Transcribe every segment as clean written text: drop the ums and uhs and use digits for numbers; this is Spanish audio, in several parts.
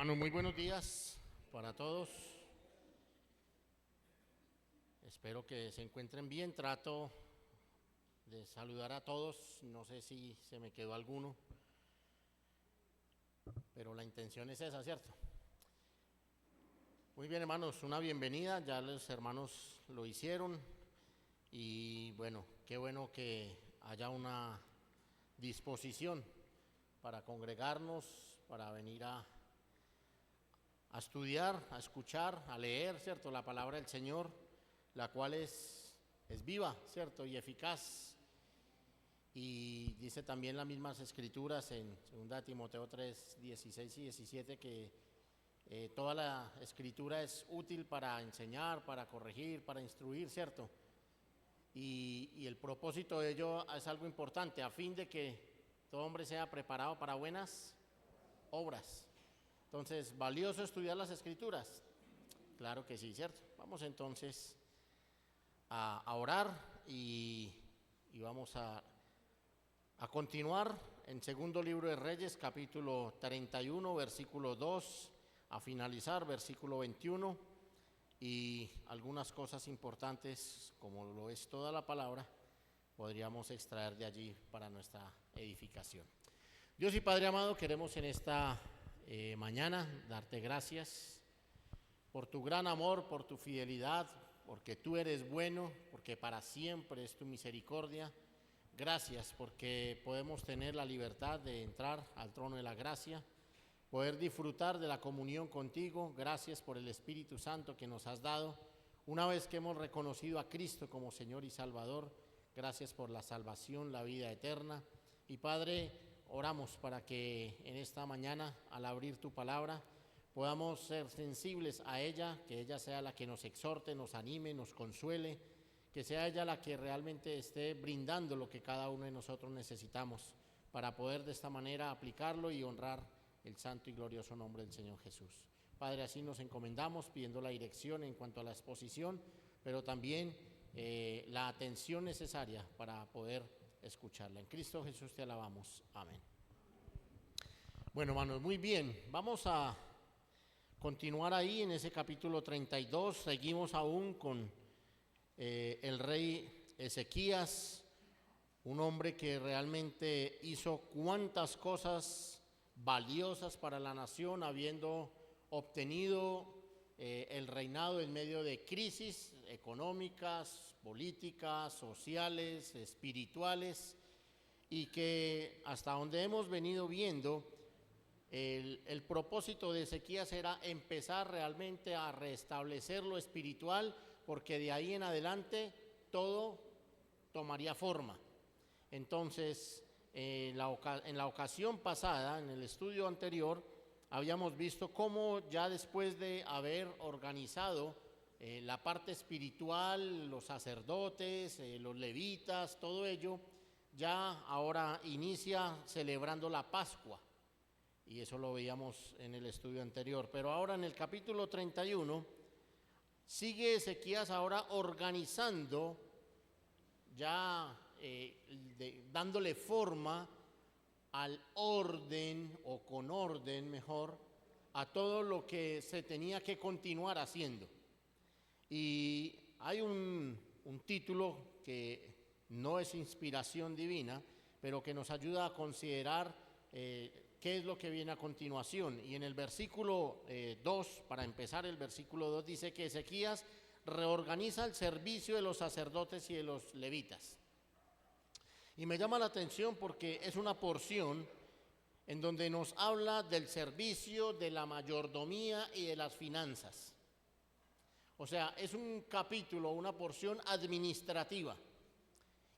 Hermanos, muy buenos días para todos. Espero que se encuentren bien. Trato de saludar a todos. No sé si se me quedó alguno, pero la intención es esa, ¿cierto? Muy bien, hermanos, una bienvenida. Ya los hermanos lo hicieron. Y bueno, qué bueno que haya una disposición para congregarnos, para venir a estudiar, a escuchar, a leer, ¿cierto? La palabra del Señor, la cual es viva, ¿cierto? Y eficaz. Y dice también las mismas escrituras en 2 Timoteo 3, 16 y 17 que toda la escritura es útil para enseñar, para corregir, para instruir, ¿cierto? Y el propósito de ello es algo importante, a fin de que todo hombre sea preparado para buenas obras. Entonces, ¿valioso estudiar las escrituras? Claro que sí, ¿cierto? Vamos entonces a orar y vamos a continuar en segundo libro de Reyes, capítulo 31, versículo 2, a finalizar, versículo 21, y algunas cosas importantes, como lo es toda la palabra, podríamos extraer de allí para nuestra edificación. Dios y Padre amado, queremos en esta mañana darte gracias por tu gran amor, por tu fidelidad, porque tú eres bueno, porque para siempre es tu misericordia. Gracias porque podemos tener la libertad de entrar al trono de la gracia, poder disfrutar de la comunión contigo. Gracias por el Espíritu Santo que nos has dado una vez que hemos reconocido a Cristo como Señor y Salvador. Gracias por la salvación, la vida eterna. Y Padre, oramos para que en esta mañana, al abrir tu palabra, podamos ser sensibles a ella, que ella sea la que nos exhorte, nos anime, nos consuele, que sea ella la que realmente esté brindando lo que cada uno de nosotros necesitamos para poder de esta manera aplicarlo y honrar el santo y glorioso nombre del Señor Jesús. Padre, así nos encomendamos pidiendo la dirección en cuanto a la exposición, pero también la atención necesaria para poder escucharla. En Cristo Jesús te alabamos. Amén. Bueno, hermanos, muy bien. Vamos a continuar ahí en ese capítulo 32. Seguimos aún con el rey Ezequías, un hombre que realmente hizo cuantas cosas valiosas para la nación, habiendo obtenido el reinado en medio de crisis económicas, políticas, sociales, espirituales, y que hasta donde hemos venido viendo, el propósito de Ezequías era empezar realmente a restablecer lo espiritual, porque de ahí en adelante todo tomaría forma. Entonces, en la ocasión pasada, en el estudio anterior, habíamos visto cómo ya después de haber organizado la parte espiritual, los sacerdotes, los levitas, todo ello, ya ahora inicia celebrando la Pascua. Y eso lo veíamos en el estudio anterior. Pero ahora en el capítulo 31, sigue Ezequías ahora organizando, ya dándole forma al orden, o con orden mejor, a todo lo que se tenía que continuar haciendo. Y hay un título que no es inspiración divina, pero que nos ayuda a considerar qué es lo que viene a continuación. Y en el versículo 2, para empezar el versículo 2, dice que Ezequías reorganiza el servicio de los sacerdotes y de los levitas. Y me llama la atención porque es una porción en donde nos habla del servicio, de la mayordomía y de las finanzas. O sea, es un capítulo, una porción administrativa.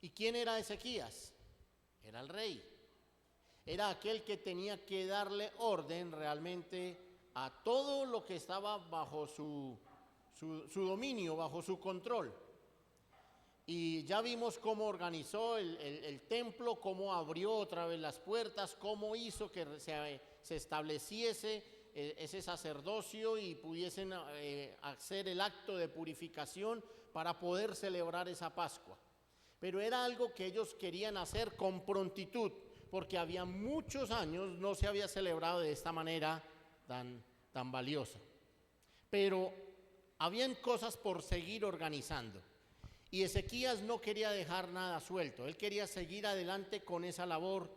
¿Y quién era Ezequías? Era el rey. Era aquel que tenía que darle orden realmente a todo lo que estaba bajo su dominio, bajo su control. Y ya vimos cómo organizó el templo, cómo abrió otra vez las puertas, cómo hizo que se estableciese ese sacerdocio y pudiesen hacer el acto de purificación para poder celebrar esa Pascua. Pero era algo que ellos querían hacer con prontitud, porque había muchos años no se había celebrado de esta manera tan tan valiosa. Pero habían cosas por seguir organizando. Y Ezequías no quería dejar nada suelto. Él quería seguir adelante con esa labor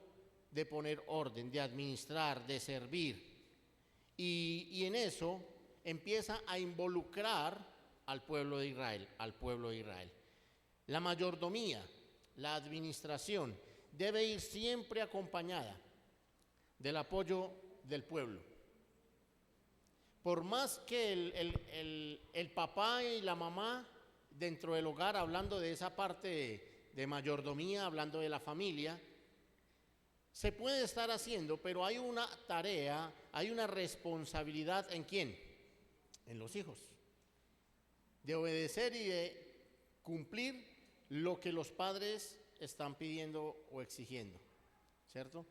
de poner orden, de administrar, de servir. Y en eso empieza a involucrar al pueblo de Israel. La mayordomía, la administración, debe ir siempre acompañada del apoyo del pueblo. Por más que el papá y la mamá dentro del hogar, hablando de esa parte de mayordomía, hablando de la familia, se puede estar haciendo, pero hay una tarea, hay una responsabilidad ¿en quién? En los hijos, de obedecer y de cumplir lo que los padres están pidiendo o exigiendo, ¿cierto?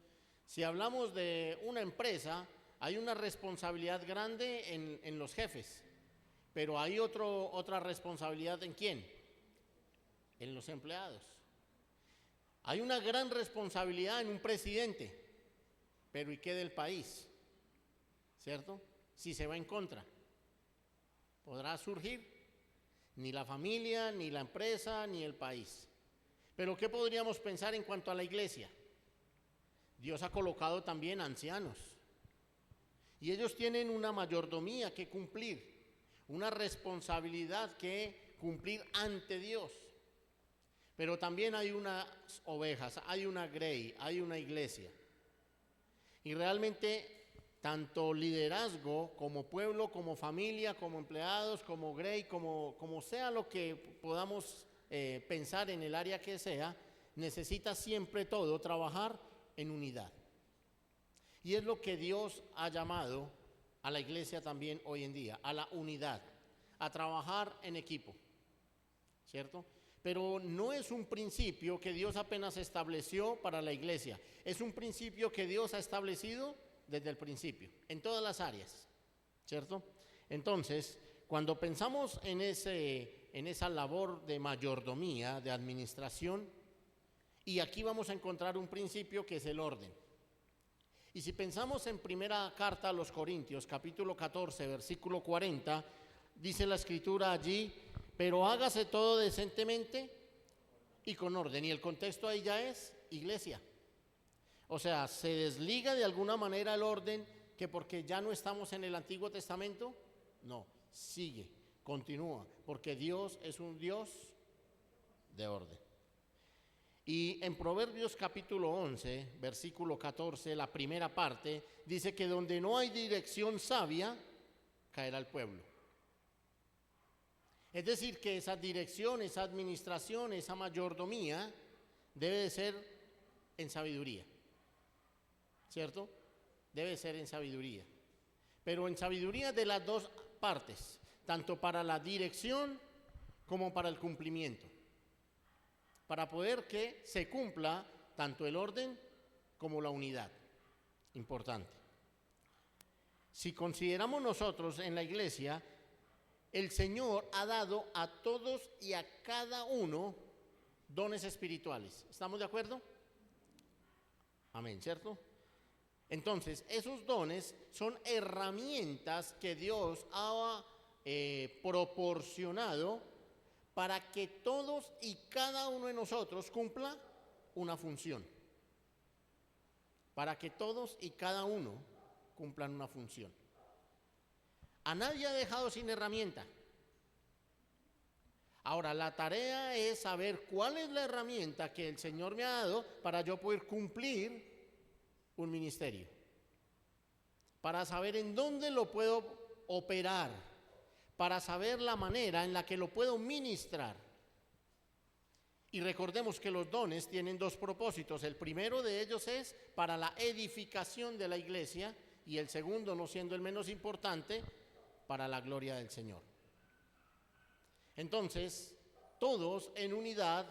Si hablamos de una empresa, hay una responsabilidad grande en los jefes, pero hay otra responsabilidad ¿en quién? En los empleados. Hay una gran responsabilidad en un presidente, pero ¿y qué del país? ¿Cierto? Si se va en contra, ¿podrá surgir? Ni la familia, ni la empresa, ni el país. Pero ¿qué podríamos pensar en cuanto a la iglesia? Dios ha colocado también ancianos. Y ellos tienen una mayordomía que cumplir, una responsabilidad que cumplir ante Dios. Pero también hay unas ovejas, hay una grey, hay una iglesia. Y realmente tanto liderazgo como pueblo, como familia, como empleados, como grey, como sea lo que podamos pensar en el área que sea, necesita siempre todo trabajar en unidad. Y es lo que Dios ha llamado a la iglesia también hoy en día, a la unidad, a trabajar en equipo, ¿cierto? Pero no es un principio que Dios apenas estableció para la iglesia, es un principio que Dios ha establecido desde el principio, en todas las áreas, ¿cierto? Entonces, cuando pensamos en esa labor de mayordomía, de administración, y aquí vamos a encontrar un principio que es el orden. Y si pensamos en primera carta a los Corintios, capítulo 14, versículo 40, dice la escritura allí, pero hágase todo decentemente y con orden. Y el contexto ahí ya es iglesia. O sea, se desliga de alguna manera el orden que porque ya no estamos en el Antiguo Testamento, no, sigue, continúa, porque Dios es un Dios de orden. Y en Proverbios capítulo 11, versículo 14, la primera parte, dice que donde no hay dirección sabia, caerá el pueblo. Es decir, que esa dirección, esa administración, esa mayordomía debe de ser en sabiduría, ¿cierto? Debe ser en sabiduría. Pero en sabiduría de las dos partes, tanto para la dirección como para el cumplimiento. Para poder que se cumpla tanto el orden como la unidad. Importante. Si consideramos nosotros en la iglesia, el Señor ha dado a todos y a cada uno dones espirituales. ¿Estamos de acuerdo? Amén, ¿cierto? Entonces, esos dones son herramientas que Dios ha proporcionado para que todos y cada uno de nosotros cumpla una función. Para que todos y cada uno cumplan una función. A nadie ha dejado sin herramienta. Ahora, la tarea es saber cuál es la herramienta que el Señor me ha dado para yo poder cumplir un ministerio. Para saber en dónde lo puedo operar. Para saber la manera en la que lo puedo ministrar. Y recordemos que los dones tienen dos propósitos. El primero de ellos es para la edificación de la iglesia y el segundo, no siendo el menos importante, para la gloria del Señor. Entonces, todos en unidad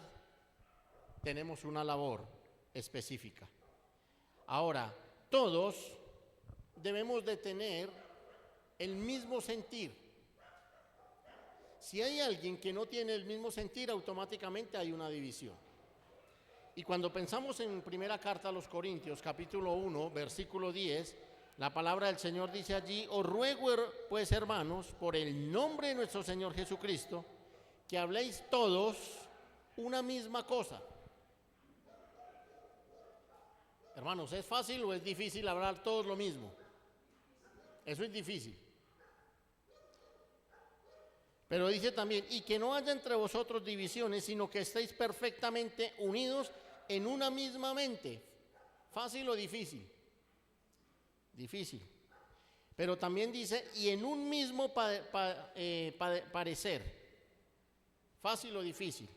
tenemos una labor específica. Ahora, todos debemos de tener el mismo sentir. Si hay alguien que no tiene el mismo sentir, automáticamente hay una división. Y cuando pensamos en primera carta a los Corintios, capítulo 1, versículo 10, La palabra del Señor dice allí: os ruego pues, hermanos, por el nombre de nuestro Señor Jesucristo, que habléis todos una misma cosa. Hermanos, ¿es fácil o es difícil hablar todos lo mismo? Eso es difícil. Pero dice también: y que no haya entre vosotros divisiones, sino que estéis perfectamente unidos en una misma mente. ¿Fácil o difícil? Difícil. Pero también dice: y en un mismo parecer. ¿Fácil o difícil?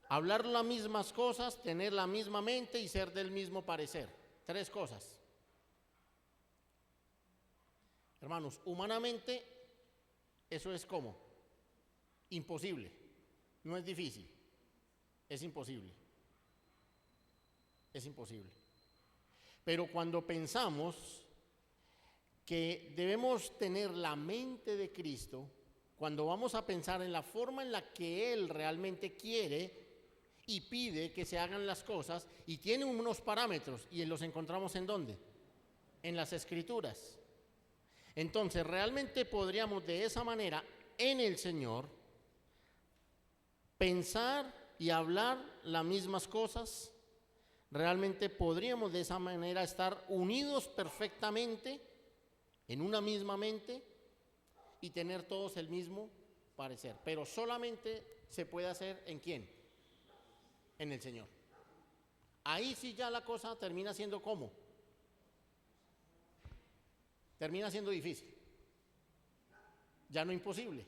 Hablar las mismas cosas, tener la misma mente y ser del mismo parecer. 3 cosas. Hermanos, humanamente eso es ¿cómo? Imposible. No es difícil. Es imposible. Es imposible. Pero cuando pensamos que debemos tener la mente de Cristo, cuando vamos a pensar en la forma en la que Él realmente quiere y pide que se hagan las cosas, y tiene unos parámetros, y los encontramos ¿en dónde? En las Escrituras. Entonces, realmente podríamos de esa manera, en el Señor, pensar y hablar las mismas cosas. Realmente podríamos de esa manera estar unidos perfectamente en una misma mente y tener todos el mismo parecer. Pero solamente se puede hacer ¿en quién? En el Señor. Ahí sí ya la cosa termina siendo ¿cómo? Termina siendo difícil. Ya no imposible.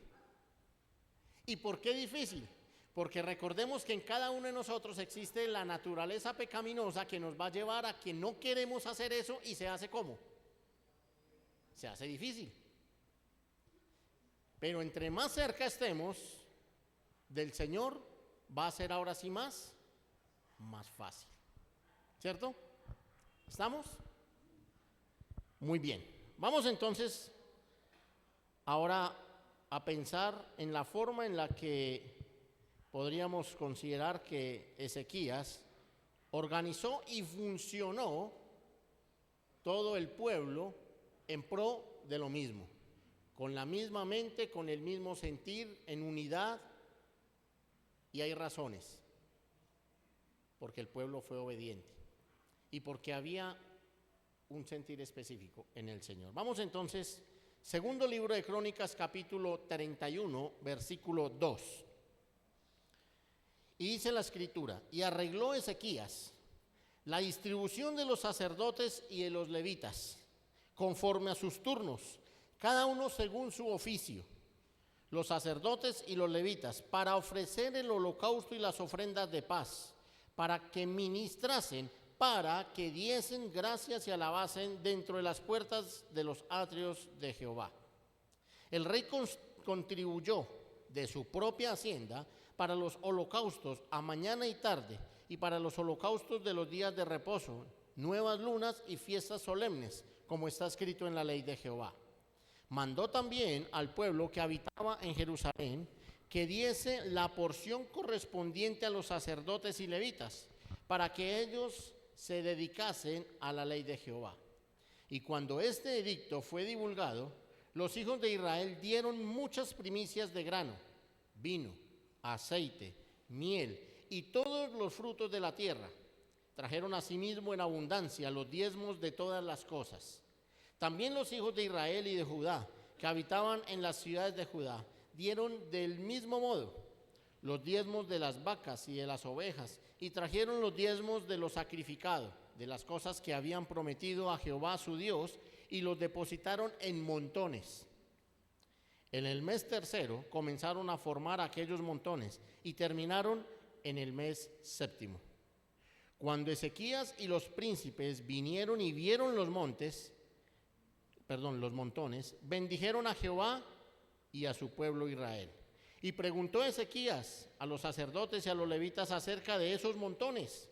¿Y por qué difícil? Porque recordemos que en cada uno de nosotros existe la naturaleza pecaminosa que nos va a llevar a que no queremos hacer eso, y se hace ¿cómo? Se hace difícil. Pero entre más cerca estemos del Señor, va a ser ahora sí más fácil. ¿Cierto? ¿Estamos? Muy bien. Vamos entonces ahora a pensar en la forma en la que podríamos considerar que Ezequías organizó y funcionó todo el pueblo en pro de lo mismo, con la misma mente, con el mismo sentir, en unidad. Y hay razones, porque el pueblo fue obediente y porque había un sentir específico en el Señor. Vamos entonces, segundo libro de Crónicas, capítulo 31, versículo 2. Y dice la Escritura: y arregló Ezequías la distribución de los sacerdotes y de los levitas, conforme a sus turnos, cada uno según su oficio, los sacerdotes y los levitas, para ofrecer el holocausto y las ofrendas de paz, para que ministrasen, para que diesen gracias y alabasen dentro de las puertas de los atrios de Jehová. El rey contribuyó de su propia hacienda para los holocaustos a mañana y tarde, y para los holocaustos de los días de reposo, nuevas lunas y fiestas solemnes, como está escrito en la ley de Jehová. Mandó también al pueblo que habitaba en Jerusalén que diese la porción correspondiente a los sacerdotes y levitas, para que ellos se dedicasen a la ley de Jehová. Y cuando este edicto fue divulgado, los hijos de Israel dieron muchas primicias de grano, vino, aceite, miel y todos los frutos de la tierra. Trajeron asimismo en abundancia los diezmos de todas las cosas. También los hijos de Israel y de Judá, que habitaban en las ciudades de Judá, dieron del mismo modo los diezmos de las vacas y de las ovejas, y trajeron los diezmos de lo sacrificado, de las cosas que habían prometido a Jehová su Dios, y los depositaron en montones. En el mes tercero comenzaron a formar aquellos montones, y terminaron en el mes séptimo. Cuando Ezequías y los príncipes vinieron y vieron los montones, bendijeron a Jehová y a su pueblo Israel. Y preguntó Ezequías a los sacerdotes y a los levitas acerca de esos montones.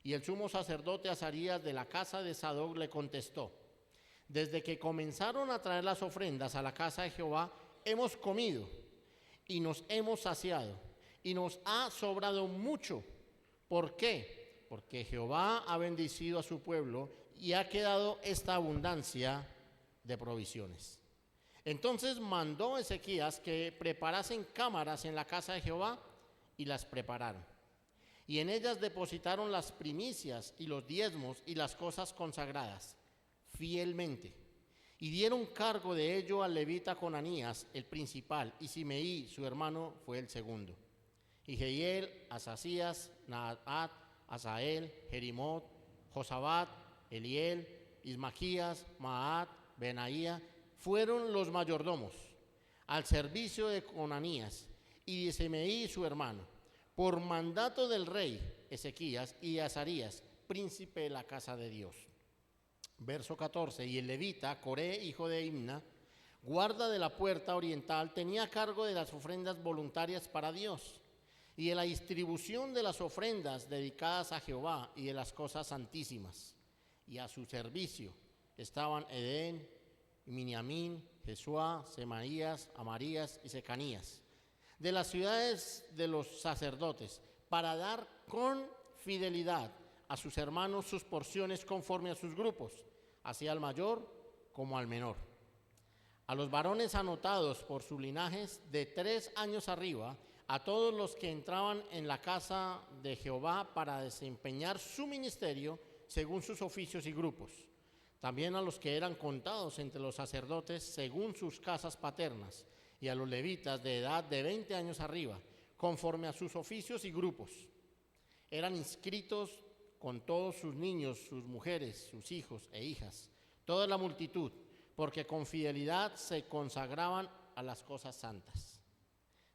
Y el sumo sacerdote Azarías de la casa de Sadoc le contestó: desde que comenzaron a traer las ofrendas a la casa de Jehová, hemos comido y nos hemos saciado, y nos ha sobrado mucho. ¿Por qué? Porque Jehová ha bendecido a su pueblo y ha quedado esta abundancia de provisiones. Entonces mandó Ezequías que preparasen cámaras en la casa de Jehová, y las prepararon. Y en ellas depositaron las primicias y los diezmos y las cosas consagradas fielmente. Y dieron cargo de ello al levita Conanías, el principal, y Simeí, su hermano, fue el segundo. Y Jehiel, Asasías, Naat, Asael, Jerimot, Josabat, Eliel, Ismaquías, Maat, Benaía, fueron los mayordomos al servicio de Conanías y de Simeí, su hermano, por mandato del rey Ezequías y de Azarías, príncipe de la casa de Dios. Verso 14, y el levita, Coré, hijo de Imna, guarda de la puerta oriental, tenía cargo de las ofrendas voluntarias para Dios y de la distribución de las ofrendas dedicadas a Jehová y de las cosas santísimas. Y a su servicio estaban Edén, Miniamín, Jesuá, Semaías, Amarías y Secanías, de las ciudades de los sacerdotes, para dar con fidelidad a sus hermanos sus porciones conforme a sus grupos, así al mayor como al menor. A los varones anotados por sus linajes de 3 años arriba, a todos los que entraban en la casa de Jehová para desempeñar su ministerio según sus oficios y grupos. También a los que eran contados entre los sacerdotes según sus casas paternas, y a los levitas de edad de 20 años arriba, conforme a sus oficios y grupos. Eran inscritos con todos sus niños, sus mujeres, sus hijos e hijas, toda la multitud, porque con fidelidad se consagraban a las cosas santas.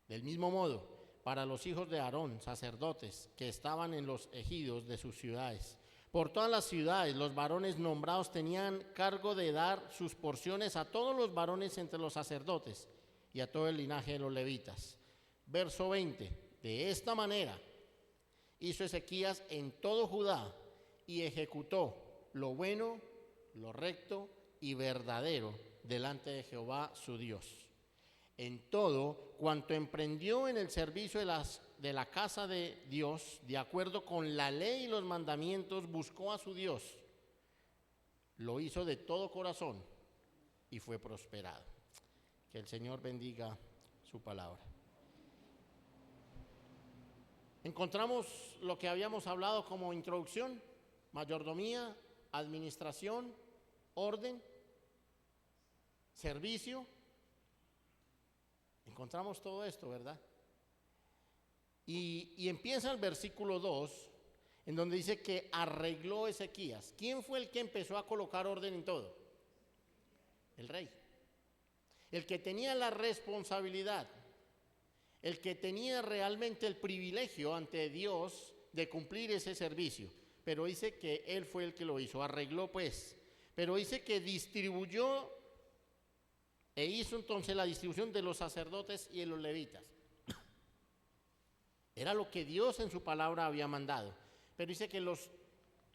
Del mismo modo, para los hijos de Aarón, sacerdotes, que estaban en los ejidos de sus ciudades, por todas las ciudades, los varones nombrados tenían cargo de dar sus porciones a todos los varones entre los sacerdotes y a todo el linaje de los levitas. Verso 20, de esta manera hizo Ezequías en todo Judá y ejecutó lo bueno, lo recto y verdadero delante de Jehová su Dios. En todo cuanto emprendió en el servicio de la casa de Dios, de acuerdo con la ley y los mandamientos, buscó a su Dios. Lo hizo de todo corazón y fue prosperado. Que el Señor bendiga su palabra. Encontramos lo que habíamos hablado como introducción: mayordomía, administración, orden, servicio. Encontramos todo esto, ¿verdad? Y empieza el versículo 2, en donde dice que arregló Ezequías. ¿Quién fue el que empezó a colocar orden en todo? El rey. El que tenía la responsabilidad, el que tenía realmente el privilegio ante Dios de cumplir ese servicio. Pero dice que él fue el que lo hizo, arregló pues. Pero dice que distribuyó e hizo entonces la distribución de los sacerdotes y de los levitas. Era lo que Dios en su palabra había mandado. Pero dice que los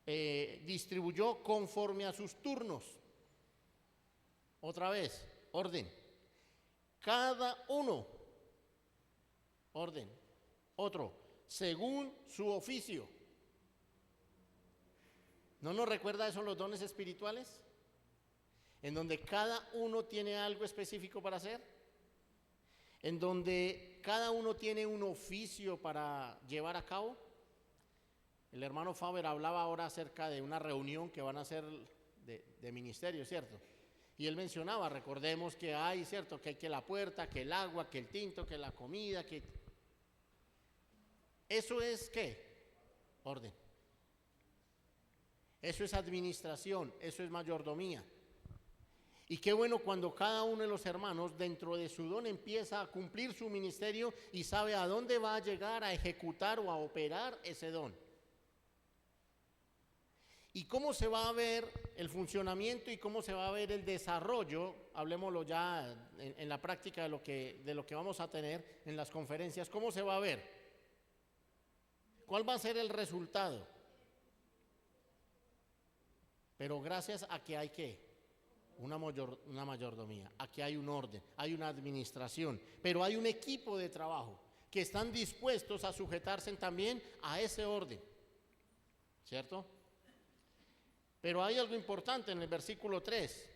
distribuyó conforme a sus turnos. Otra vez, orden. Cada uno, orden. Otro, según su oficio. ¿No nos recuerda eso los dones espirituales? En donde cada uno tiene algo específico para hacer, en donde cada uno tiene un oficio para llevar a cabo. El hermano Faber hablaba ahora acerca de una reunión que van a hacer de ministerio, ¿cierto? Y él mencionaba, recordemos que hay, ¿cierto? Que hay que la puerta, que el agua, que el tinto, que la comida, que... ¿Eso es qué? Orden. Eso es administración, eso es mayordomía. Y qué bueno cuando cada uno de los hermanos dentro de su don empieza a cumplir su ministerio y sabe a dónde va a llegar a ejecutar o a operar ese don. ¿Y cómo se va a ver el funcionamiento y cómo se va a ver el desarrollo? Hablemoslo ya en la práctica de lo que vamos a tener en las conferencias. ¿Cómo se va a ver? ¿Cuál va a ser el resultado? Pero gracias a que hay ¿qué? Una mayordomía, aquí hay un orden, hay una administración, pero hay un equipo de trabajo que están dispuestos a sujetarse también a ese orden, ¿cierto? Pero hay algo importante en el versículo 3,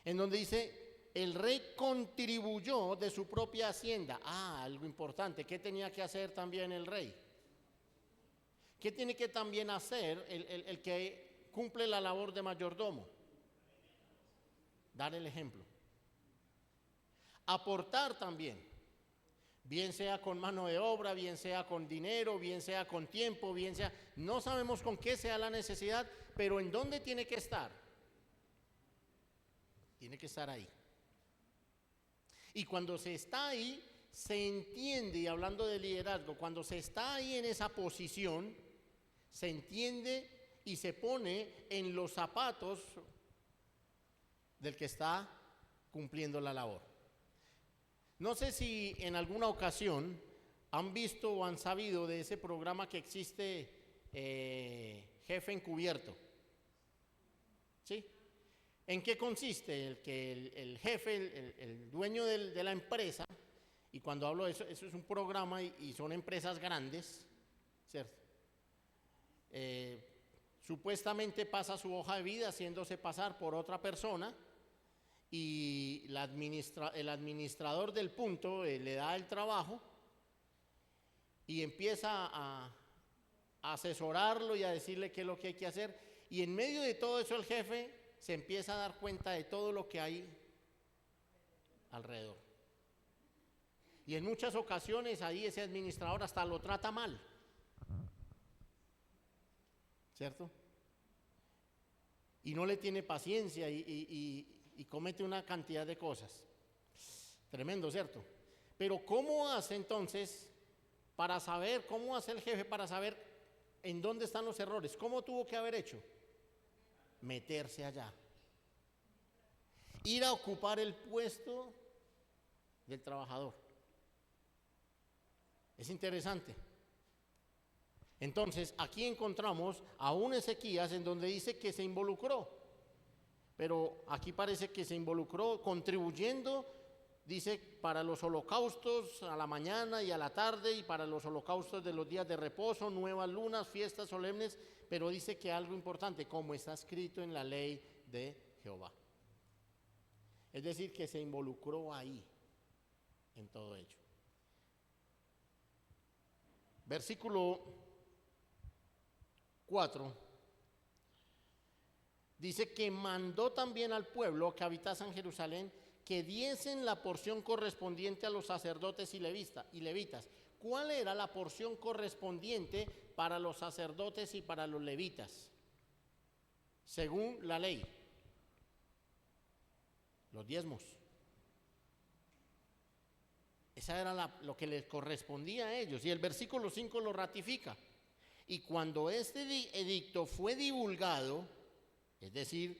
en donde dice, el rey contribuyó de su propia hacienda. Algo importante. ¿Qué tenía que hacer también el rey? ¿Qué tiene que también hacer el que cumple la labor de mayordomo? Dar el ejemplo. Aportar también. Bien sea con mano de obra, bien sea con dinero, bien sea con tiempo, bien sea... No sabemos con qué sea la necesidad, pero ¿en dónde tiene que estar? Tiene que estar ahí. Y cuando se está ahí, se entiende, y hablando de liderazgo, cuando se está ahí en esa posición, se entiende y se pone en los zapatos del que está cumpliendo la labor. No sé si en alguna ocasión han visto o han sabido de ese programa que existe, Jefe Encubierto. ¿Sí? ¿En qué consiste? El jefe, el dueño de la empresa, y cuando hablo de eso, eso es un programa y son empresas grandes, ¿cierto? Supuestamente pasa su hoja de vida haciéndose pasar por otra persona, y el administrador del punto le da el trabajo y empieza a asesorarlo y a decirle qué es lo que hay que hacer, y en medio de todo eso el jefe se empieza a dar cuenta de todo lo que hay alrededor, y en muchas ocasiones ahí ese administrador hasta lo trata mal, ¿cierto? Y no le tiene paciencia y comete una cantidad de cosas. Tremendo, ¿cierto? Pero ¿cómo hace entonces para saber, cómo hace el jefe para saber en dónde están los errores? ¿Cómo tuvo que haber hecho? Meterse allá. Ir a ocupar el puesto del trabajador. Es interesante. Entonces, aquí encontramos a un Ezequías en donde dice que se involucró. Pero aquí parece que se involucró contribuyendo, dice, para los holocaustos a la mañana y a la tarde, y para los holocaustos de los días de reposo, nuevas lunas, fiestas solemnes, pero dice que algo importante, como está escrito en la ley de Jehová. Es decir, que se involucró ahí, en todo ello. Versículo 4. Dice que mandó también al pueblo que habitase en Jerusalén que diesen la porción correspondiente a los sacerdotes y levitas. ¿Cuál era la porción correspondiente para los sacerdotes y para los levitas? Según la ley, los diezmos. Esa era lo que les correspondía a ellos. Y el versículo 5 lo ratifica. Y cuando este edicto fue divulgado, es decir,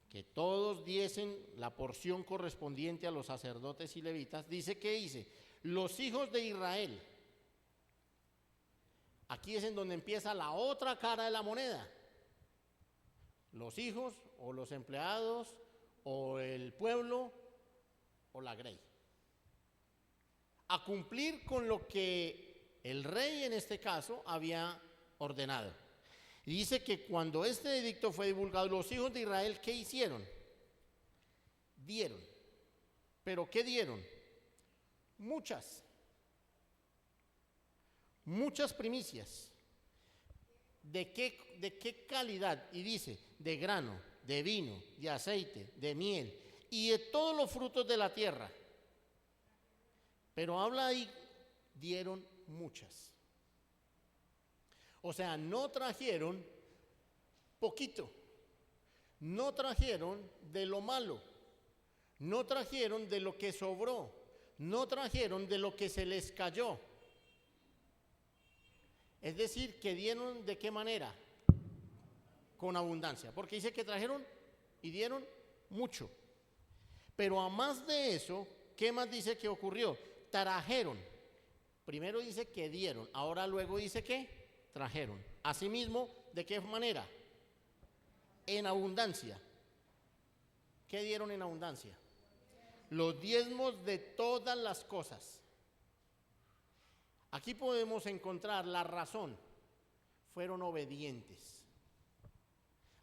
que todos diesen la porción correspondiente a los sacerdotes y levitas, dice que dice, los hijos de Israel. Aquí es en donde empieza la otra cara de la moneda. Los hijos o los empleados o el pueblo o la grey. A cumplir con lo que el rey en este caso había ordenado. Y dice que cuando este edicto fue divulgado, los hijos de Israel, ¿qué hicieron? Dieron. ¿Pero qué dieron? Muchas primicias. ¿De qué calidad? Y dice, de grano, de vino, de aceite, de miel y de todos los frutos de la tierra. Pero habla ahí, dieron muchas. O sea, no trajeron poquito, no trajeron de lo malo, no trajeron de lo que sobró, no trajeron de lo que se les cayó. Es decir, que dieron ¿de qué manera? Con abundancia, porque dice que trajeron y dieron mucho. Pero a más de eso, ¿qué más dice que ocurrió? Trajeron. Primero dice que dieron, ahora luego dice que trajeron. Asimismo, ¿de qué manera? En abundancia. ¿Qué dieron en abundancia? Los diezmos de todas las cosas. Aquí podemos encontrar la razón. Fueron obedientes.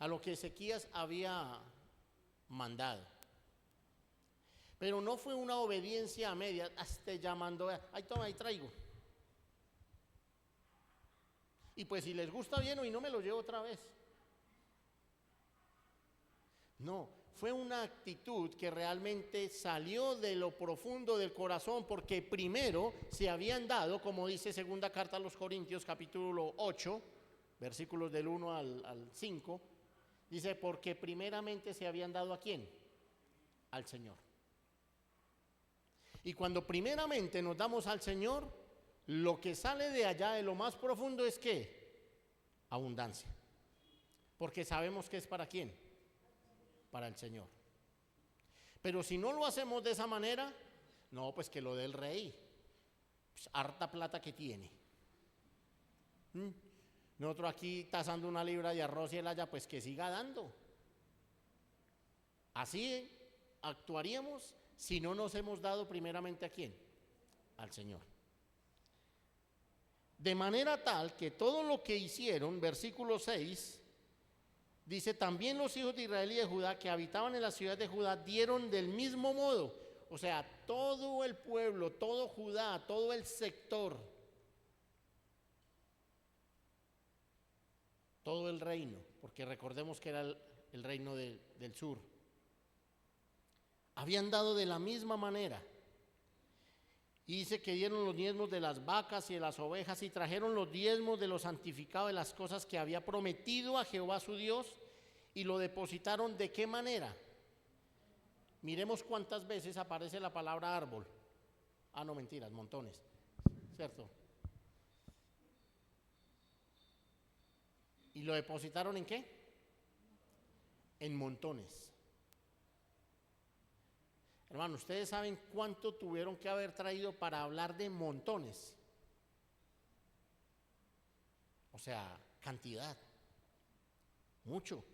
a lo que Ezequías había mandado. Pero no fue una obediencia a medias, hasta llamando, ahí toma, ahí traigo. Y pues si les gusta bien, y no me lo llevo otra vez. No, fue una actitud que realmente salió de lo profundo del corazón, porque primero se habían dado, como dice segunda carta a los Corintios, capítulo 8, versículos del 1 al 5, dice, porque primeramente se habían dado ¿a quién? Al Señor. Y cuando primeramente nos damos al Señor, lo que sale de allá, de lo más profundo, es ¿qué? Abundancia. Porque sabemos que es ¿para quién? Para el Señor. Pero si no lo hacemos de esa manera, no, pues que lo dé el rey. Pues harta plata que tiene. Nosotros aquí tasando una libra de arroz y él allá, pues que siga dando. Así actuaríamos si no nos hemos dado primeramente ¿a quién? Al Señor. De manera tal que todo lo que hicieron, versículo 6, dice, también los hijos de Israel y de Judá que habitaban en la ciudad de Judá dieron del mismo modo. O sea, todo el pueblo, todo Judá, todo el sector, todo el reino, porque recordemos que era el reino del sur, habían dado de la misma manera. Y dice que dieron los diezmos de las vacas y de las ovejas y trajeron los diezmos de lo santificado de las cosas que había prometido a Jehová su Dios y lo depositaron ¿de qué manera? Miremos cuántas veces aparece la palabra árbol. Ah, no, mentiras, montones, ¿cierto? ¿Y lo depositaron en qué? En montones. Hermano, ¿ustedes saben cuánto tuvieron que haber traído para hablar de montones? O sea, cantidad. Mucho.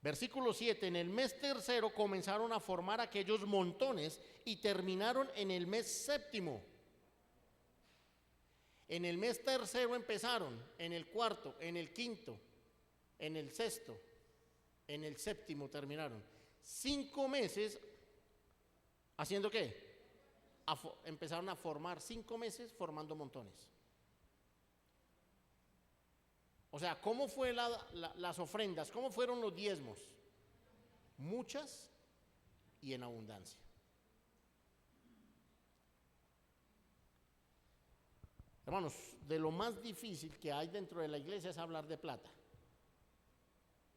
Versículo 7, en el mes tercero comenzaron a formar aquellos montones y terminaron en el mes séptimo. En el mes tercero empezaron, en el cuarto, en el quinto, en el sexto, en el séptimo terminaron. 5 meses, ¿haciendo qué? Empezaron a formar 5 meses formando montones. O sea, ¿cómo fue las ofrendas? ¿Cómo fueron los diezmos? Muchas y en abundancia. Hermanos, de lo más difícil que hay dentro de la iglesia es hablar de plata,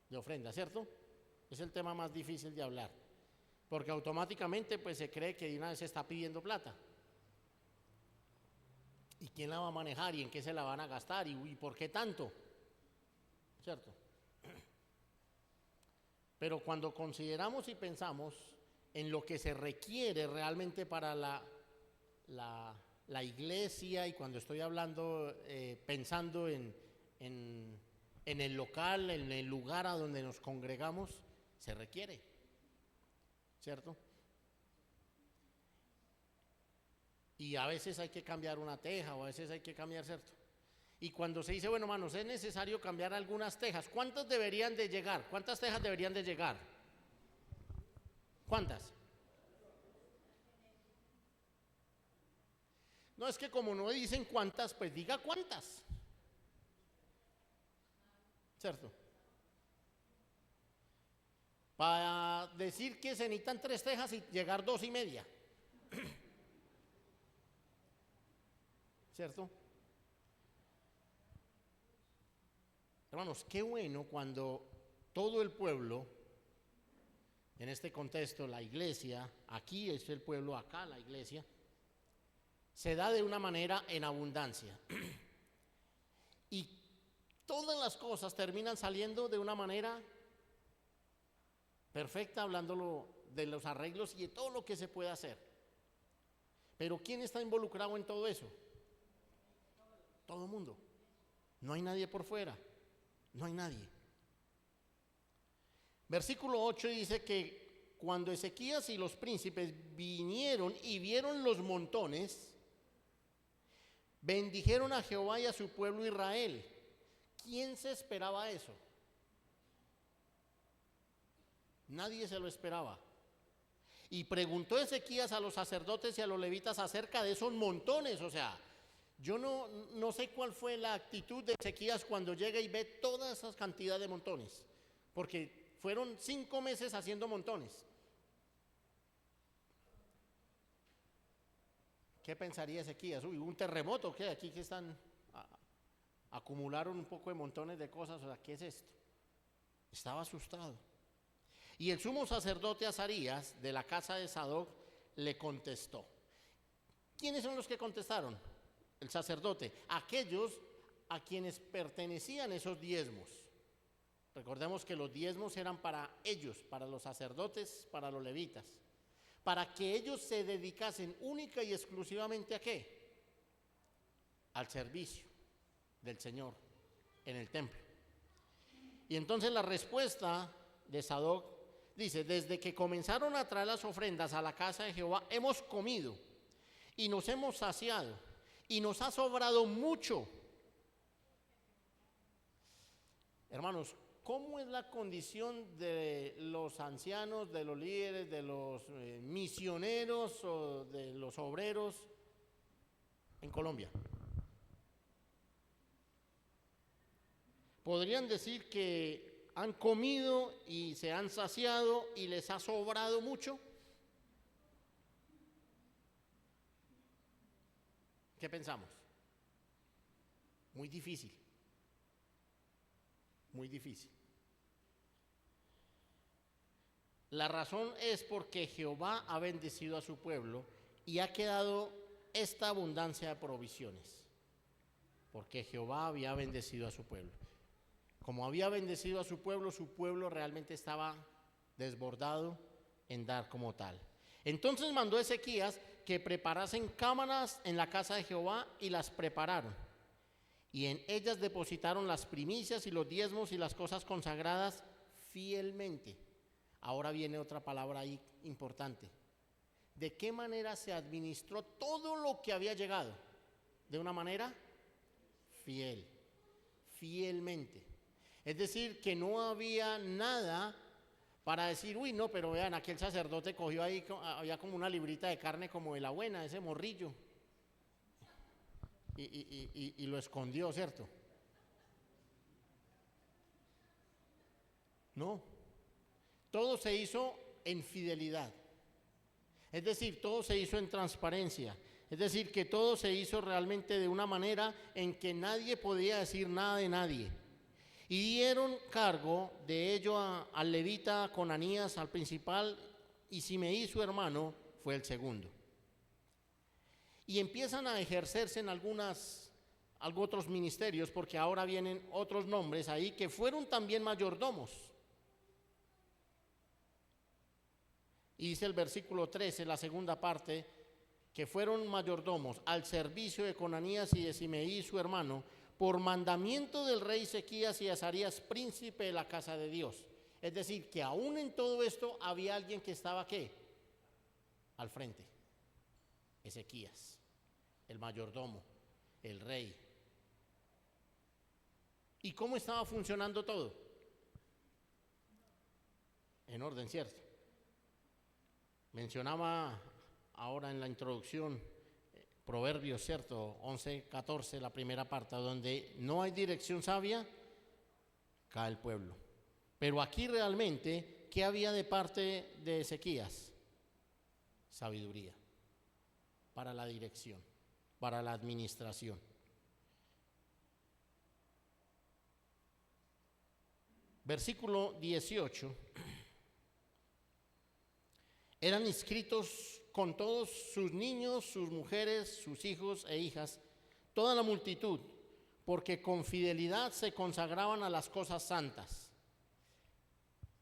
de ofrenda, ¿cierto? Es el tema más difícil de hablar, porque automáticamente pues se cree que de una vez se está pidiendo plata. ¿Y quién la va a manejar? ¿Y en qué se la van a gastar? ¿Y por qué tanto? ¿Cierto? Pero cuando consideramos y pensamos en lo que se requiere realmente para la iglesia, y cuando estoy hablando, pensando en el local, en el lugar a donde nos congregamos, se requiere, ¿cierto? Y a veces hay que cambiar una teja, o a veces hay que cambiar, ¿cierto? Y cuando se dice, bueno, hermanos, es necesario cambiar algunas tejas, ¿cuántas deberían de llegar? ¿Cuántas tejas deberían de llegar? ¿Cuántas? No, es que como no dicen cuántas, pues diga cuántas. ¿Cierto? Para decir que se necesitan 3 tejas y llegar 2.5. ¿Cierto? Hermanos, qué bueno cuando todo el pueblo, en este contexto la iglesia, aquí es el pueblo, acá la iglesia, se da de una manera en abundancia. Y todas las cosas terminan saliendo de una manera perfecta, hablándolo de los arreglos y de todo lo que se puede hacer. Pero ¿quién está involucrado en todo eso? Todo el mundo. No hay nadie por fuera. No hay nadie. Versículo 8 dice que cuando Ezequías y los príncipes vinieron y vieron los montones, bendijeron a Jehová y a su pueblo Israel. ¿Quién se esperaba eso? Nadie se lo esperaba. Y preguntó Ezequías a los sacerdotes y a los levitas acerca de esos montones. O sea, yo no sé cuál fue la actitud de Ezequías cuando llega y ve toda esa cantidad de montones. Porque fueron 5 meses haciendo montones. ¿Qué pensaría Ezequías? Uy, un terremoto, ¿qué? Aquí que acumularon un poco de montones de cosas. O sea, ¿qué es esto? Estaba asustado. Y el sumo sacerdote Azarías, de la casa de Sadoc, le contestó. ¿Quiénes son los que contestaron? El sacerdote, aquellos a quienes pertenecían esos diezmos. Recordemos que los diezmos eran para ellos, para los sacerdotes, para los levitas, para que ellos se dedicasen única y exclusivamente ¿a qué? Al servicio del Señor en el templo. Y entonces la respuesta de Sadoc dice, desde que comenzaron a traer las ofrendas a la casa de Jehová, hemos comido y nos hemos saciado y nos ha sobrado mucho. Hermanos, ¿cómo es la condición de los ancianos, de los líderes, de los misioneros o de los obreros en Colombia? Podrían decir que han comido y se han saciado y les ha sobrado mucho. ¿Qué pensamos? Muy difícil. Muy difícil. La razón es porque Jehová ha bendecido a su pueblo y ha quedado esta abundancia de provisiones. Porque Jehová había bendecido a su pueblo. Como había bendecido a su pueblo realmente estaba desbordado en dar como tal. Entonces mandó Ezequías que preparasen cámaras en la casa de Jehová y las prepararon. Y en ellas depositaron las primicias y los diezmos y las cosas consagradas fielmente. Ahora viene otra palabra ahí importante. ¿De qué manera se administró todo lo que había llegado? De una manera fiel, fielmente. Es decir, que no había nada para decir, uy, no, pero vean, aquel sacerdote cogió ahí, había como una librita de carne como de la buena, ese morrillo, y lo escondió, ¿cierto? No, todo se hizo en fidelidad. Es decir, todo se hizo en transparencia. Es decir, que todo se hizo realmente de una manera en que nadie podía decir nada de nadie. Y dieron cargo de ello al levita Conanías, al principal, y Simeí, su hermano, fue el segundo. Y empiezan a ejercerse en algunos otros ministerios, porque ahora vienen otros nombres ahí que fueron también mayordomos. Y dice el versículo 13, la segunda parte, que fueron mayordomos al servicio de Conanías y de Simeí, su hermano, por mandamiento del rey Ezequías y Azarías, príncipe de la casa de Dios. Es decir, que aún en todo esto había alguien que estaba ¿qué? Al frente. Ezequías, el mayordomo, el rey. ¿Y cómo estaba funcionando todo? En orden, ¿cierto? Mencionaba ahora en la introducción Proverbios, ¿cierto? 11:14, la primera parte, donde no hay dirección sabia, cae el pueblo. Pero aquí realmente, ¿qué había de parte de Ezequías? Sabiduría para la dirección, para la administración. Versículo 18. Eran inscritos con todos sus niños, sus mujeres, sus hijos e hijas, toda la multitud, porque con fidelidad se consagraban a las cosas santas.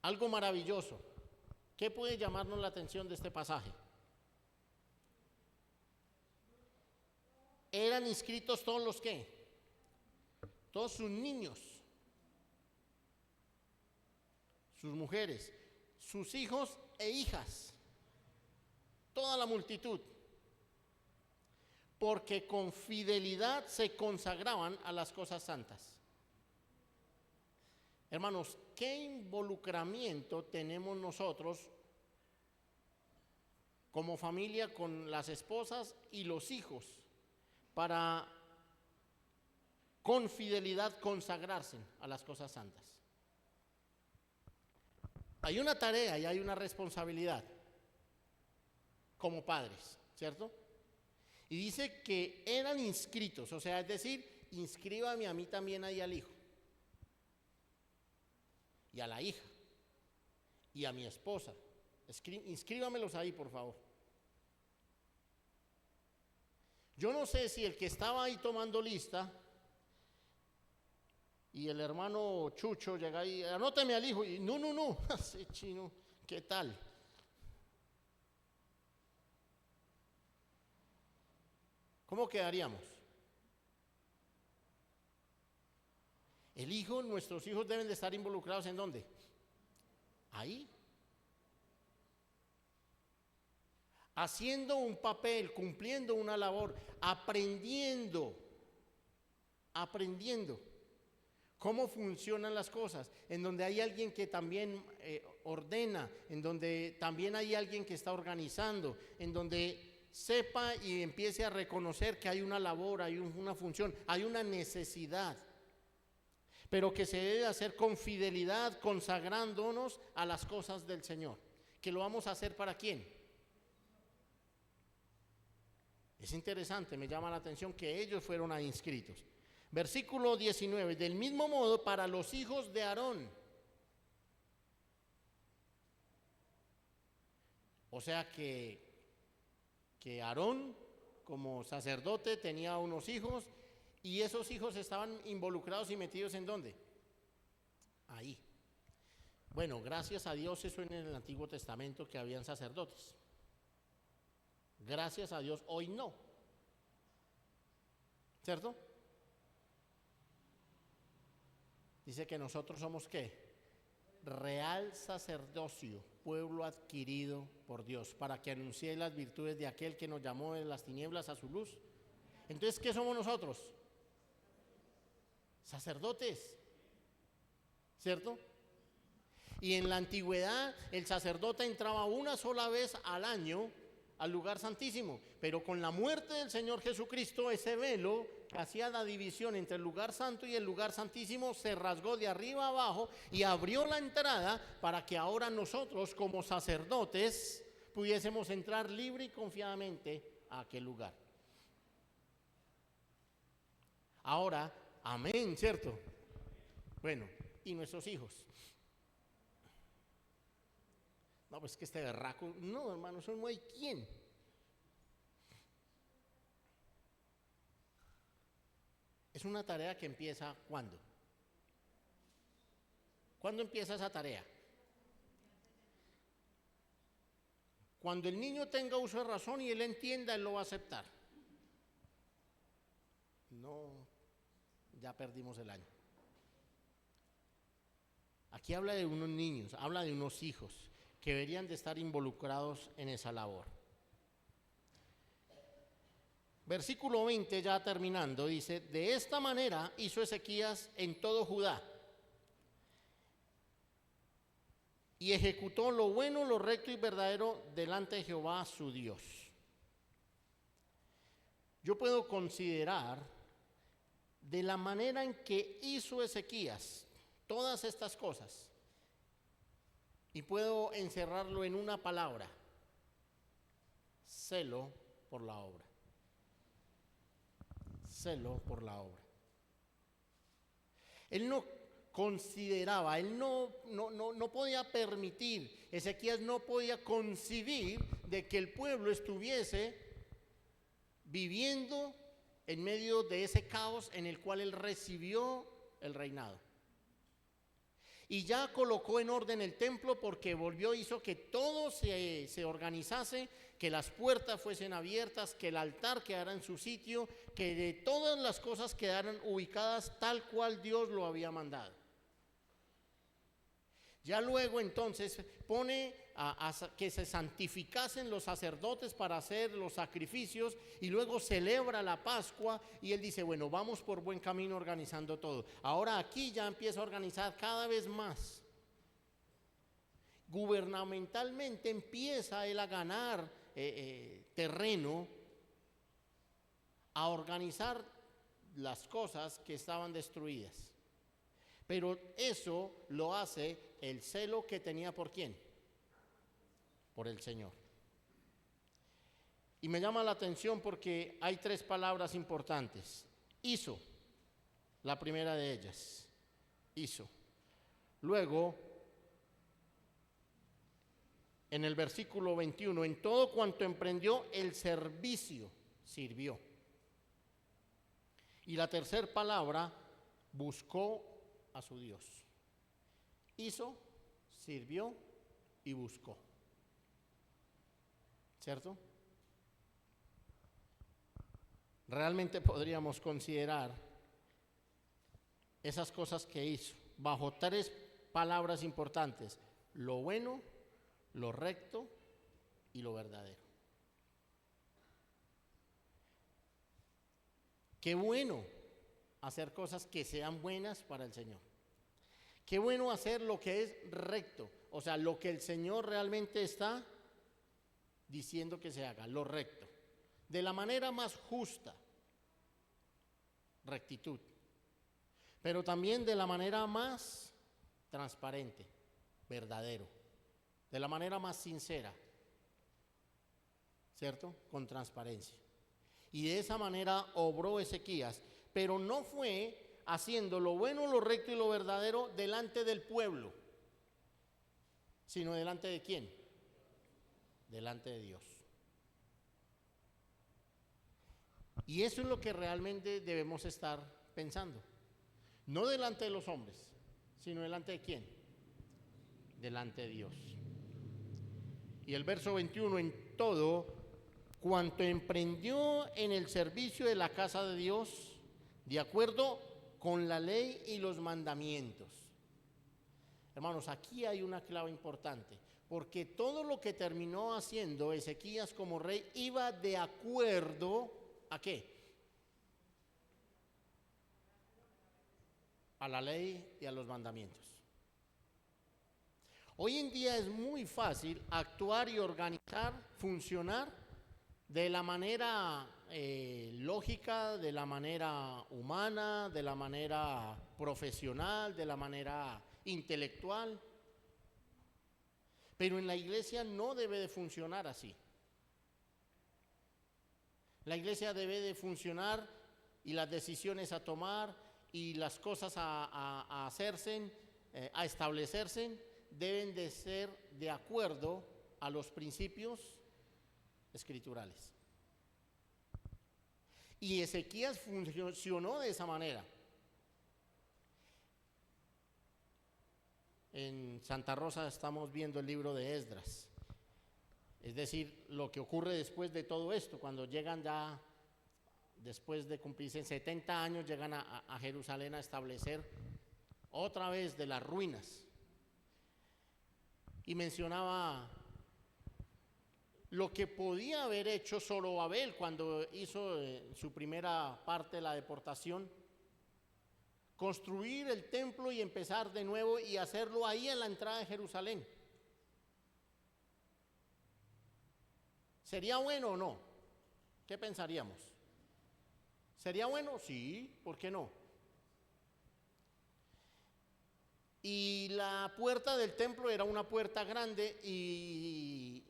Algo maravilloso. ¿Qué puede llamarnos la atención de este pasaje? Eran inscritos todos los ¿qué? Todos sus niños, sus mujeres, sus hijos e hijas. Toda la multitud, porque con fidelidad se consagraban a las cosas santas. Hermanos, ¿qué involucramiento tenemos nosotros como familia con las esposas y los hijos para con fidelidad consagrarse a las cosas santas? Hay una tarea y hay una responsabilidad como padres, ¿cierto? Y dice que eran inscritos, o sea, es decir, inscríbame a mí también ahí al hijo, y a la hija, y a mi esposa. Inscríbamelos ahí, por favor. Yo no sé si el que estaba ahí tomando lista y el hermano Chucho llega ahí, anótame al hijo, y no, ese chino, ¿qué tal? ¿Cómo quedaríamos? El hijo, nuestros hijos deben de estar involucrados ¿en dónde? Ahí. Haciendo un papel, cumpliendo una labor, aprendiendo cómo funcionan las cosas, en donde hay alguien que también ordena, en donde también hay alguien que está organizando, en donde sepa y empiece a reconocer que hay una labor, hay una función, hay una necesidad, pero que se debe hacer con fidelidad, consagrándonos a las cosas del Señor. ¿Que lo vamos a hacer para quién? Es interesante, me llama la atención que ellos fueron ahí inscritos. Versículo 19, del mismo modo para los hijos de Aarón. O sea que Aarón como sacerdote tenía unos hijos y esos hijos estaban involucrados y metidos ¿en dónde? Ahí. Bueno, gracias a Dios eso en el Antiguo Testamento que habían sacerdotes. Gracias a Dios hoy no. ¿Cierto? Dice que nosotros somos ¿qué? Real sacerdocio, pueblo adquirido por Dios, para que anuncie las virtudes de aquel que nos llamó de las tinieblas a su luz. Entonces, ¿qué somos nosotros? Sacerdotes, ¿cierto? Y en la antigüedad el sacerdote entraba una sola vez al año al lugar santísimo, pero con la muerte del Señor Jesucristo ese velo que hacía la división entre el lugar santo y el lugar santísimo se rasgó de arriba a abajo y abrió la entrada para que ahora nosotros como sacerdotes pudiésemos entrar libre y confiadamente a aquel lugar. Ahora, amén, ¿cierto? Bueno, y nuestros hijos. No, pues que este berraco, no, hermano, eso no hay quien. Es una tarea que empieza ¿cuándo? ¿Cuándo empieza esa tarea? Cuando el niño tenga uso de razón y él entienda, él lo va a aceptar. No, ya perdimos el año. Aquí habla de unos niños, habla de unos hijos que deberían de estar involucrados en esa labor. Versículo 20, ya terminando, dice, de esta manera hizo Ezequías en todo Judá, y ejecutó lo bueno, lo recto y verdadero delante de Jehová su Dios. Yo puedo considerar de la manera en que hizo Ezequías todas estas cosas, y puedo encerrarlo en una palabra: celo por la obra. Celo por la obra. Él no consideraba, él no podía permitir, Ezequías no podía concebir de que el pueblo estuviese viviendo en medio de ese caos en el cual él recibió el reinado. Y ya colocó en orden el templo porque volvió, hizo que todo se organizase, que las puertas fuesen abiertas, que el altar quedara en su sitio, que de todas las cosas quedaran ubicadas tal cual Dios lo había mandado. Ya luego entonces pone que se santificasen los sacerdotes para hacer los sacrificios, y luego celebra la Pascua y él dice, bueno, vamos por buen camino organizando todo. Ahora aquí ya empieza a organizar cada vez más. Gubernamentalmente empieza él a ganar terreno, a organizar las cosas que estaban destruidas. Pero eso lo hace el celo que tenía ¿por quién? Por el Señor. Y me llama la atención porque hay 3 palabras importantes. Hizo, la primera de ellas, hizo. Luego, en el versículo 21, en todo cuanto emprendió el servicio, sirvió. Y la tercera palabra, buscó a su Dios. Hizo, sirvió y buscó. ¿Cierto? Realmente podríamos considerar esas cosas que hizo bajo 3 palabras importantes: lo bueno, lo recto y lo verdadero. Qué bueno hacer cosas que sean buenas para el Señor. Qué bueno hacer lo que es recto, o sea, lo que el Señor realmente está diciendo que se haga, lo recto, de la manera más justa, rectitud, pero también de la manera más transparente, verdadero, de la manera más sincera, ¿cierto? Con transparencia. Y de esa manera obró Ezequías, pero no fue haciendo lo bueno, lo recto y lo verdadero delante del pueblo, sino delante de ¿quién? Delante de Dios. Y eso es lo que realmente debemos estar pensando. No delante de los hombres, sino delante de ¿quién? Delante de Dios. Y el verso 21, en todo cuanto emprendió en el servicio de la casa de Dios, de acuerdo con la ley y los mandamientos. Hermanos, aquí hay una clave importante, porque todo lo que terminó haciendo Ezequías como rey iba de acuerdo ¿a qué? A la ley y a los mandamientos. Hoy en día es muy fácil actuar y organizar, funcionar de la manera lógica, de la manera humana, de la manera profesional, de la manera intelectual. Pero en la iglesia no debe de funcionar así. La iglesia debe de funcionar y las decisiones a tomar y las cosas a hacerse, a establecerse, deben de ser de acuerdo a los principios escriturales. Y Ezequías funcionó de esa manera. En Santa Rosa estamos viendo el libro de Esdras, es decir, lo que ocurre después de todo esto, cuando llegan ya, después de cumplirse 70 años, llegan a Jerusalén a establecer otra vez de las ruinas. Y mencionaba lo que podía haber hecho Zorobabel cuando hizo su primera parte de la deportación: construir el templo y empezar de nuevo y hacerlo ahí en la entrada de Jerusalén. ¿Sería bueno o no? ¿Qué pensaríamos? ¿Sería bueno? Sí, ¿por qué no? Y la puerta del templo era una puerta grande y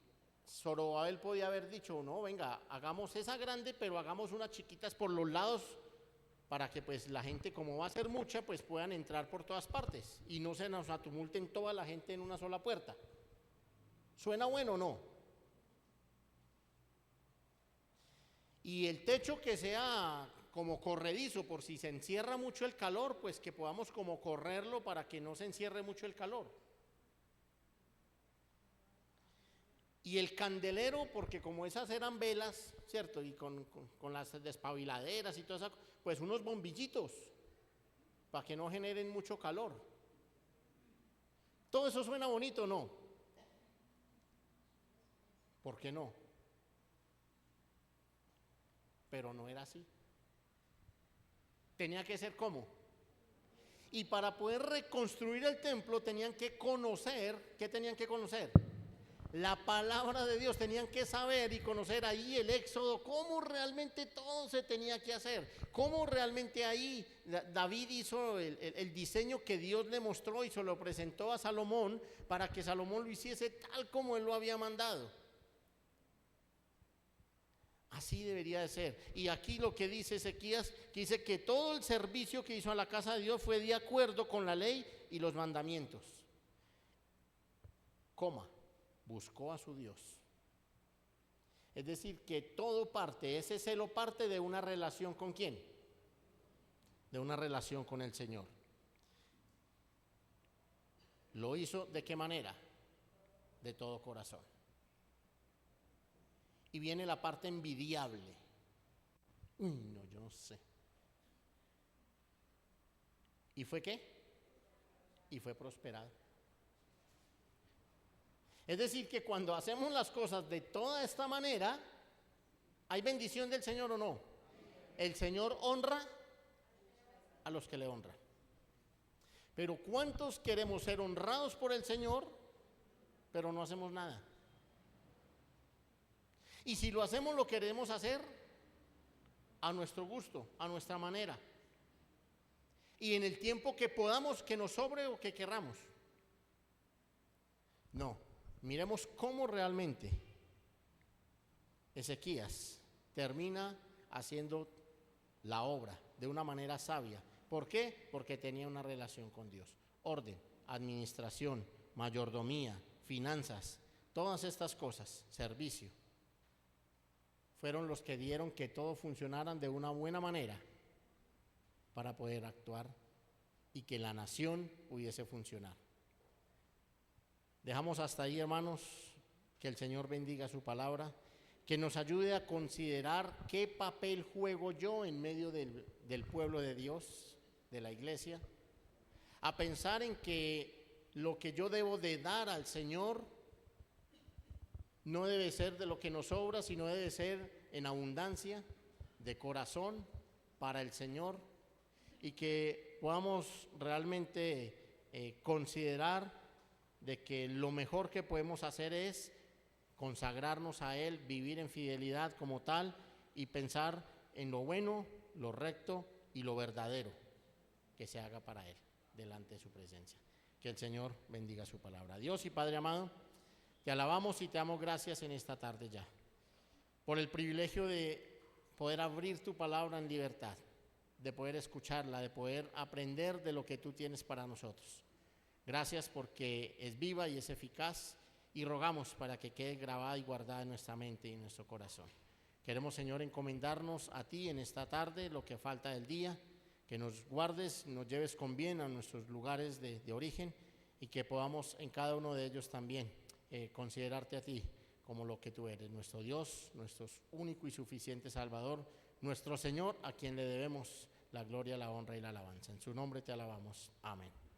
Zorobabel podía haber dicho, no, venga, hagamos esa grande, pero hagamos unas chiquitas por los lados para que pues la gente, como va a ser mucha, pues puedan entrar por todas partes y no se nos atumulten toda la gente en una sola puerta. ¿Suena bueno o no? Y el techo que sea como corredizo, por si se encierra mucho el calor, pues que podamos como correrlo para que no se encierre mucho el calor. Y el candelero, porque como esas eran velas, ¿cierto? Y con las despabiladeras y todo eso, pues unos bombillitos, para que no generen mucho calor. ¿Todo eso suena bonito o no? ¿Por qué no? Pero no era así. Tenía que ser ¿cómo? Y para poder reconstruir el templo tenían que conocer, ¿qué tenían que conocer? La palabra de Dios, tenían que saber y conocer ahí el Éxodo, cómo realmente todo se tenía que hacer, cómo realmente ahí David hizo el diseño que Dios le mostró y se lo presentó a Salomón para que Salomón lo hiciese tal como él lo había mandado. Así debería de ser. Y aquí lo que dice Ezequías, que dice que todo el servicio que hizo a la casa de Dios fue de acuerdo con la ley y los mandamientos. Buscó a su Dios. Es decir, que todo parte, ese celo parte de una relación ¿con quién? De una relación con el Señor. ¿Lo hizo de qué manera? De todo corazón. Y viene la parte envidiable. No, yo no sé. ¿Y fue qué? Y fue prosperado. Es decir, que cuando hacemos las cosas de toda esta manera, ¿hay bendición del Señor o no? El Señor honra a los que le honran. Pero ¿cuántos queremos ser honrados por el Señor, pero no hacemos nada? Y si lo hacemos, lo queremos hacer a nuestro gusto, a nuestra manera. Y en el tiempo que podamos, que nos sobre o que querramos. No, miremos cómo realmente Ezequías termina haciendo la obra de una manera sabia. ¿Por qué? Porque tenía una relación con Dios. Orden, administración, mayordomía, finanzas, todas estas cosas, servicio, fueron los que dieron que todo funcionara de una buena manera para poder actuar y que la nación pudiese funcionar. Dejamos hasta ahí, hermanos, que el Señor bendiga su palabra, que nos ayude a considerar qué papel juego yo en medio del pueblo de Dios, de la iglesia, a pensar en que lo que yo debo de dar al Señor no debe ser de lo que nos sobra, sino debe ser en abundancia, de corazón, para el Señor, y que podamos realmente considerar de que lo mejor que podemos hacer es consagrarnos a Él, vivir en fidelidad como tal y pensar en lo bueno, lo recto y lo verdadero que se haga para Él delante de su presencia. Que el Señor bendiga su palabra. Dios y Padre amado, te alabamos y te damos gracias en esta tarde ya, por el privilegio de poder abrir tu palabra en libertad, de poder escucharla, de poder aprender de lo que tú tienes para nosotros. Gracias porque es viva y es eficaz y rogamos para que quede grabada y guardada en nuestra mente y en nuestro corazón. Queremos, Señor, encomendarnos a ti en esta tarde, lo que falta del día, que nos guardes, nos lleves con bien a nuestros lugares de origen y que podamos en cada uno de ellos también considerarte a ti como lo que tú eres, nuestro Dios, nuestro único y suficiente Salvador, nuestro Señor, a quien le debemos la gloria, la honra y la alabanza. En su nombre te alabamos. Amén.